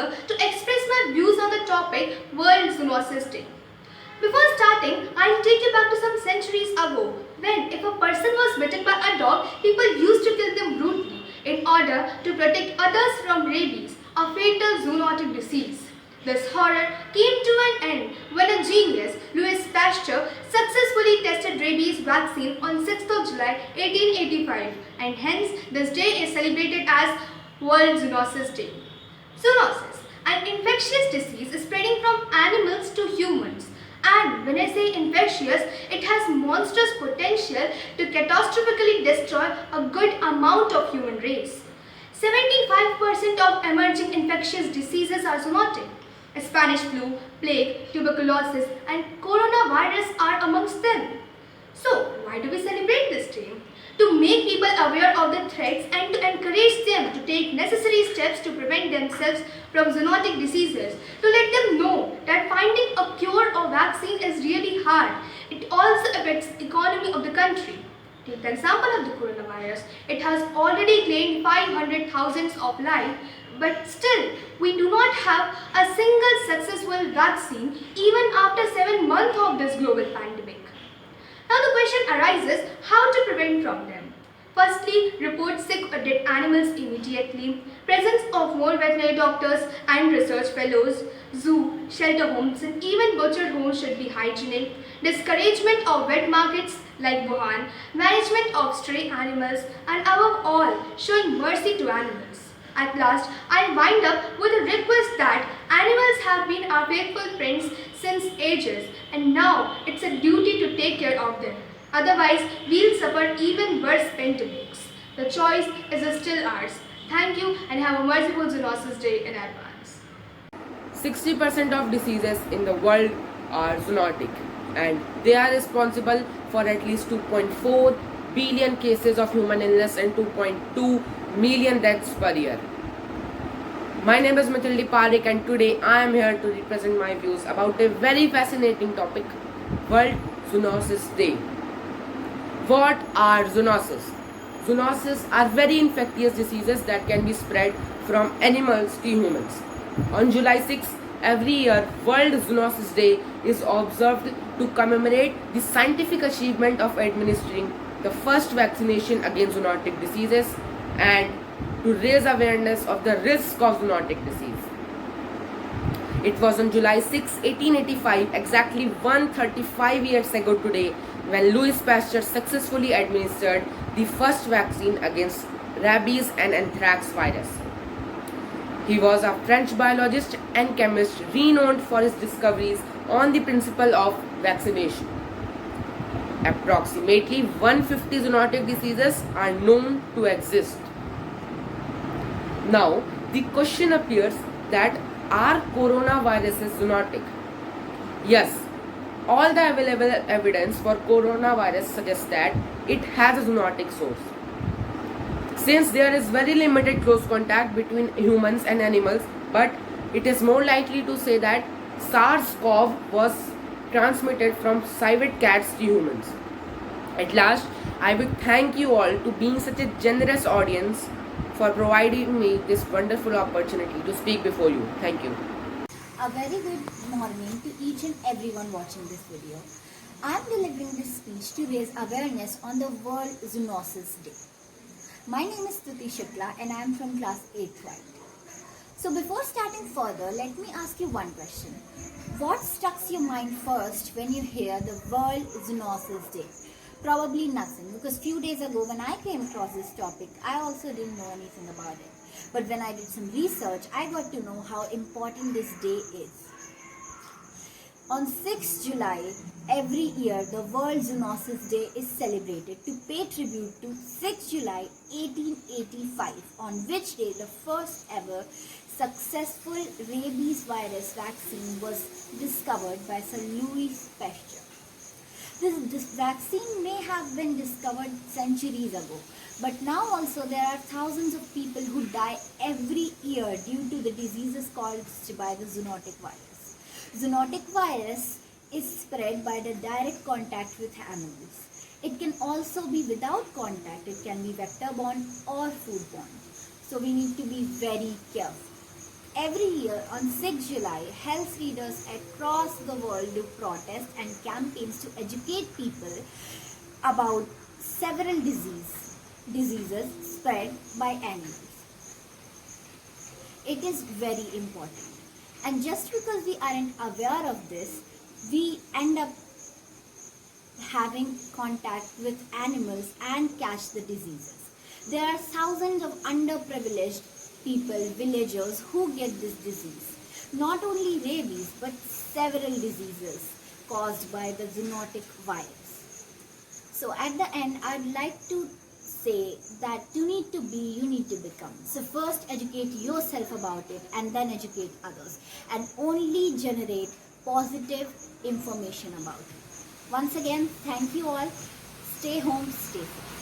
here to express my views on the topic World Zoonosis Day. Before starting, I'll take you back to some centuries ago when if a person was bitten by a dog, people used to kill them brutally in order to protect others from rabies, a fatal zoonotic disease. This horror came to an end when a genius, Louis Pasteur, successfully tested rabies vaccine on 6th of July 1885, and hence this day is celebrated as World Zoonosis Day. Zoonosis, an infectious disease spreading from animals to humans. And when I say infectious, it has monstrous potential to catastrophically destroy a good amount of human race. 75% of emerging infectious diseases are zoonotic. Spanish flu, plague, tuberculosis, and coronavirus are amongst them. So, why do we celebrate this day? To make people aware of the threats and to encourage them to take necessary steps to prevent themselves from zoonotic diseases. To let them know that finding a cure or vaccine is really hard. It also affects the economy of the country. Take the example of the coronavirus. It has already claimed 500,000 of lives, but still we do not have a single successful vaccine even after 7 months of this global pandemic. Now the question arises, how to prevent from them? Firstly, report sick or dead animals immediately. Presence of more veterinary doctors and research fellows. Zoo, shelter homes and even butcher homes should be hygienic. Discouragement of wet markets like Wuhan. Management of stray animals and above all, showing mercy to animals. At last, I'll wind up with a request that animals have been our faithful friends since ages and now it's a duty to take care of them. Otherwise, we'll suffer even worse pandemics. The choice is still ours. Thank you and have a merciful Zoonosis Day in advance. 60% of diseases in the world are zoonotic and they are responsible for at least 2.4 billion cases of human illness and 2.2 million deaths per year. My name is Mithildi Parekh and today I am here to represent my views about a very fascinating topic, World Zoonosis Day. What are zoonosis? Zoonosis are very infectious diseases that can be spread from animals to humans. On July 6, every year, World Zoonosis Day is observed to commemorate the scientific achievement of administering the first vaccination against zoonotic diseases and to raise awareness of the risk of zoonotic disease. It was on July 6, 1885, exactly 135 years ago today, when Louis Pasteur successfully administered the first vaccine against rabies and anthrax virus. He was a French biologist and chemist renowned for his discoveries on the principle of vaccination. Approximately 150 zoonotic diseases are known to exist. Now, the question appears that are coronaviruses zoonotic? Yes, all the available evidence for coronavirus suggests that it has a zoonotic source. Since there is very limited close contact between humans and animals, but it is more likely to say that SARS-CoV was transmitted from civet cats to humans. At last, I will thank you all to being such a generous audience for providing me this wonderful opportunity to speak before you. Thank you. A very good morning to each and everyone watching this video. I am delivering this speech to raise awareness on the World Zoonosis Day. My name is Stuti Shukla and I am from class 8th right. So before starting further, let me ask you one question. What struck your mind first when you hear the World Zoonosis Day? Probably nothing, because few days ago when I came across this topic, I also didn't know anything about it. But when I did some research, I got to know how important this day is. On 6th July, every year the World Zoonosis Day is celebrated to pay tribute to 6th July 1885, on which day the first ever successful rabies virus vaccine was discovered by Sir Louis Pasteur. This vaccine may have been discovered centuries ago, but now also there are thousands of people who die every year due to the diseases caused by the zoonotic virus. Zoonotic virus is spread by the direct contact with animals. It can also be without contact. It can be vector-borne or food-borne. So we need to be very careful. every year on 6 July, health leaders across the world do protests and campaigns to educate people about several diseases spread by animals. It is very important. And just because we aren't aware of this, we end up having contact with animals and catch the diseases. There are thousands of underprivileged people, villagers who get this disease. Not only rabies, but several diseases caused by the zoonotic virus. So at the end, I'd like to say that you need to be, you need to become. So first educate yourself about it and then educate others. And only generate positive information about it. Once again, thank you all. Stay home, stay safe.